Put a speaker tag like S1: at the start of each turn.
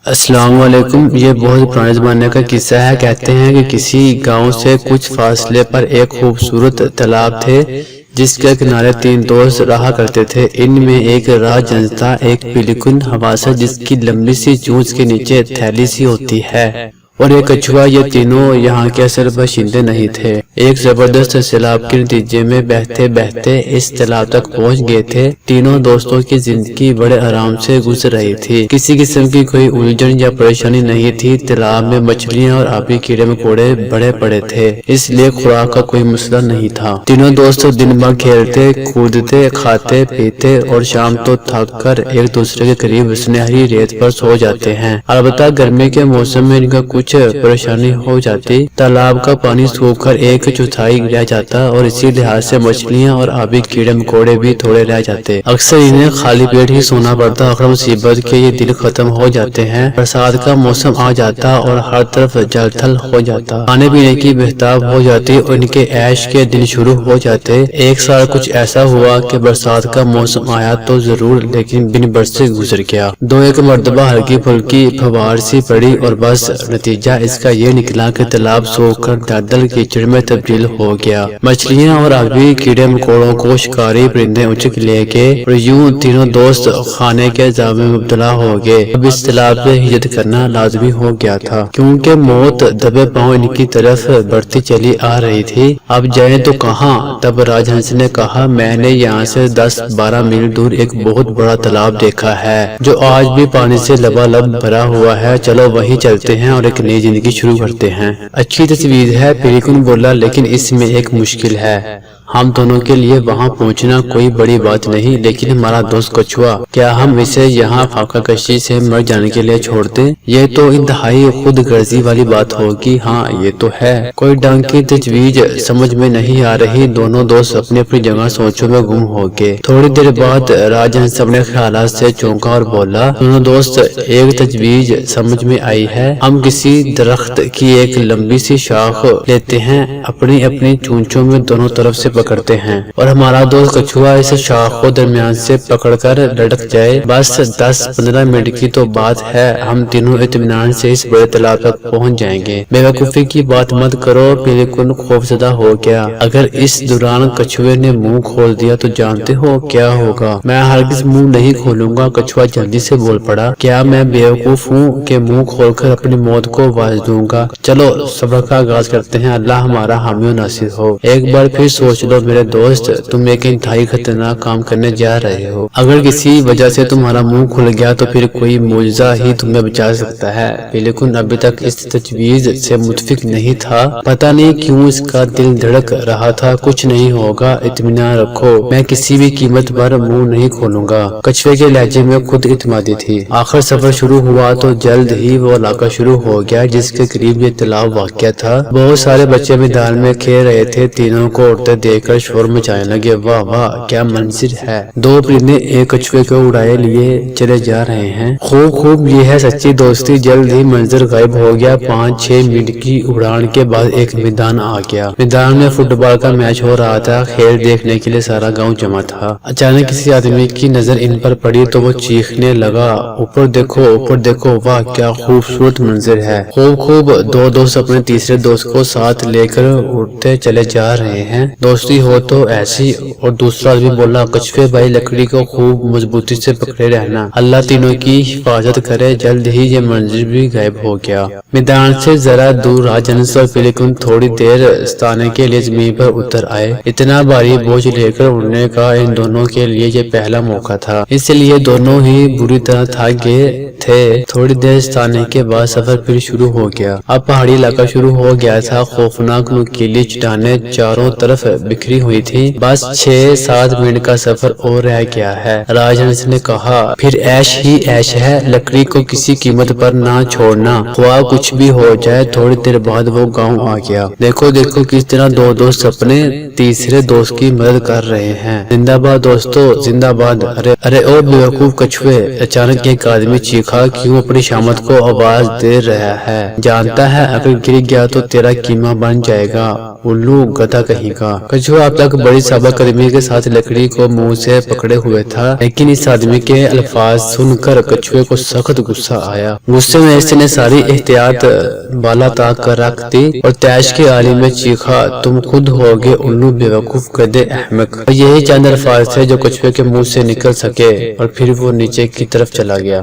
S1: السلام علیکم۔ یہ بہت پرانے زمانے کا قصہ ہے۔ کہتے ہیں کہ کسی گاؤں سے کچھ فاصلے پر ایک خوبصورت تالاب تھے جس کے کنارے 3 دوست رہا کرتے تھے۔ ان میں ایک راہ جنس تھا، ایک پیلیکن حواسہ جس کی لمبی سی چونچ کے نیچے تھیلی سی ہوتی ہے، اور ایک کچھوا۔ یہ تینوں یہاں کے اصل باشندے نہیں تھے۔ ایک زبردست سیلاب کے نتیجے میں بہتے بہتے اس تالاب تک پہنچ گئے تھے۔ تینوں دوستوں کی زندگی بڑے آرام سے گزر رہی تھی، کسی قسم کی کوئی الجھن یا پریشانی نہیں تھی۔ تالاب میں مچھلیاں اور آبی کیڑے مکوڑے بڑے پڑے تھے، اس لیے خوراک کا کوئی مسئلہ نہیں تھا۔ تینوں دوست دن بھر کھیلتے کودتے، کھاتے پیتے اور شام تو تھک کر ایک دوسرے کے قریب سنہری ریت پر سو جاتے ہیں۔ البتہ گرمی کے موسم میں ان کا کچھ پریشانی ہو جاتی۔ تالاب کا پانی سوکھ کر 1/4 رہ جاتا اور اسی لحاظ سے مچھلیاں اور آبی کیڑے مکوڑے بھی تھوڑے رہ جاتے۔ اکثر انہیں خالی پیٹ ہی سونا پڑتا۔ آخر مصیبت کے یہ دن ختم ہو جاتے ہیں، برسات کا موسم آ جاتا اور ہر طرف جل تھل ہو جاتا، کھانے پینے کی بہتاب ہو جاتی اور ان کے عیش کے دن شروع ہو جاتے۔ ایک سال کچھ ایسا ہوا کہ برسات کا موسم آیا تو ضرور، لیکن بن برسے گزر گیا۔ 2-1 مرتبہ ہلکی پھلکی پھوار سی پڑی اور بس نتیجہ اس کا یہ نکلا کہ تالاب سوکھ کر دلدل کیچڑ میں تبدیل ہو گیا۔ مچھلیاں اور آبی کیڑے مکوڑوں کو شکاری پرندے اچک لے گئے اور یوں تینوں دوست کھانے کے عذاب میں مبتلا ہو گئے۔ اب اس تالاب سے ہجرت کرنا لازمی ہو گیا تھا، کیونکہ موت دبے پاؤں ان کی طرف بڑھتی چلی آ رہی تھی۔ اب جائیں تو کہاں؟ تب راج ہنس نے کہا، میں نے یہاں سے 10-12 میل دور ایک بہت بڑا تالاب دیکھا ہے جو آج بھی پانی سے لبالب بھرا ہوا ہے۔ چلو وہیں چلتے ہیں اور ایک نئی زندگی شروع کرتے ہیں۔ اچھی تصویر ہے، پیلیکن بولا، لیکن اس میں ایک مشکل ہے۔ ہم دونوں کے لیے وہاں پہنچنا کوئی بڑی بات نہیں، لیکن ہمارا دوست کچھوا، کیا ہم اسے یہاں فاقہ کشی سے مر جانے کے لیے چھوڑ دیں؟ یہ تو انتہائی خود غرضی والی بات ہوگی۔ ہاں یہ تو ہے، کوئی ڈنگ کی تجویز سمجھ میں نہیں آ رہی۔ دونوں دوست اپنی اپنی جگہ سوچوں میں گم ہو گئے۔ تھوڑی دیر بعد راج ہنس اپنے خیالات سے چونکا اور بولا، دونوں دوست، ایک تجویز سمجھ میں آئی ہے۔ ہم کسی درخت کی ایک لمبی سی شاخ لیتے ہیں، اپنی اپنی چونچوں میں دونوں طرف سے پکڑتے ہیں اور ہمارا دوست کچھوا اس شاخ کو درمیان سے پکڑ کر لٹک جائے۔ بس 10-15 منٹ کی تو بات ہے، ہم تینوں اطمینان سے اس بڑے تالاب تک پہنچ جائیں گے۔ بے وقوفی کی بات مت کرو، پیلیکن خوفزدہ ہو گیا۔ اگر اس دوران کچھوے نے منہ کھول دیا تو جانتے ہو کیا ہوگا؟ میں ہرگز منہ نہیں کھولوں گا، کچھوا جلدی سے بول پڑا۔ کیا میں بے وقوف ہوں کہ منہ کھول کر اپنی موت کو واز دوں گا؟ چلو سبق کا آغاز کرتے ہیں، اللہ ہمارا حامی و ناصر ہو۔ ایک بار پھر سوچ لو میرے دوست، تم ایک انتہائی خطرناک کام کرنے جا رہے ہو۔ اگر کسی وجہ سے تمہارا منہ کھل گیا تو پھر کوئی معجزہ ہی تمہیں بچا سکتا ہے۔ لیکن ابھی تک اس تجویز سے متفق نہیں تھا، پتہ نہیں کیوں اس کا دل دھڑک رہا تھا۔ کچھ نہیں ہوگا، اطمینان رکھو، میں کسی بھی قیمت پر منہ نہیں کھولوں گا۔ کچھوے کے لہجے میں خود اعتمادی تھی۔ آخر سفر شروع ہوا تو جلد ہی وہ علاقہ شروع ہو گیا جس کے قریب یہ تالاب واقع تھا۔ بہت سارے بچے میدان میں کھیل رہے تھے۔ تینوں کو اڑتے دیکھ کر شور مچانے لگے، واہ واہ کیا منظر ہے! 2 پرندے ایک کچھوے کو اڑائے لیے چلے جا رہے ہیں۔ خوب یہ ہے سچی دوستی۔ جلد ہی منظر غائب ہو گیا۔ 5-6 منٹ کی اڑان کے بعد ایک میدان آ گیا۔ میدان میں فٹ بال کا میچ ہو رہا تھا۔ کھیل دیکھنے کے لیے سارا گاؤں جمع تھا۔ اچانک کسی آدمی کی نظر ان پر پڑی تو وہ چیخنے لگا، اوپر دیکھو اوپر دیکھو، واہ کیا خوبصورت منظر ہے! خوب 2 دوست اپنے تیسرے دوست کو ساتھ لے کر اڑتے چلے جا رہے ہیں۔ دوستی ہو تو ایسی۔ اور دوسرا آدمی بولا، کچھوے بھائی لکڑی کو خوب مضبوطی سے پکڑے رہنا، اللہ تینوں کی حفاظت کرے۔ جلد ہی یہ منظر بھی غائب ہو گیا۔ میدان سے ذرا دور راج ہنس اور پیلیکن تھوڑی دیر ستانے کے لیے زمین پر اتر آئے۔ اتنا بھاری بوجھ لے کر اڑنے کا ان دونوں کے لیے یہ پہلا موقع تھا، اس لیے دونوں ہی بری طرح تھک گئے تھے۔ تھوڑی دیر ستانے کے بعد سفر پھر شروع ہو گیا۔ اب پہاڑی علاقہ شروع ہو گیا تھا۔ خوفناک نوکیلی چٹانیں چاروں طرف بکھری ہوئی تھی۔ بس 6-7 منٹ کا سفر اور رہ گیا ہے۔ راج ہنس نے کہا، پھر عیش ہی عیش ہے، لکڑی کو کسی قیمت پر نہ چھوڑنا، خواہ کچھ بھی ہو جائے۔ تھوڑی دیر بعد وہ گاؤں آ گیا۔ دیکھو کس طرح 2 دوست اپنے تیسرے دوست کی مدد کر رہے ہیں۔ زندہ باد دوستو، زندہ باد! ارے او بیوقوف کچھوے! اچانک ایک آدمی چیخا، کیوں اپنی شامت کو آواز دے رہا ہے؟ جانتا ہے اگر گر گیا تو تیرا قیمہ بن جائے گا۔ الو گدھا کہیں کا۔ کچھوا اب تک بڑی صبر قدمی کے ساتھ لکڑی کو منہ سے پکڑے ہوئے تھا، لیکن اس آدمی کے الفاظ سن کر کچھوے کو سخت غصہ آیا۔ غصے میں اس نے ساری احتیاط بالا تاک کر رکھ دی اور تیش کے عالم میں چیخا، تم خود ہوگے الو، بیوقوف، گدھے، احمق۔ اور یہی چند الفاظ تھے جو کچھوے کے منہ سے نکل سکے اور پھر وہ نیچے کی طرف چلا گیا۔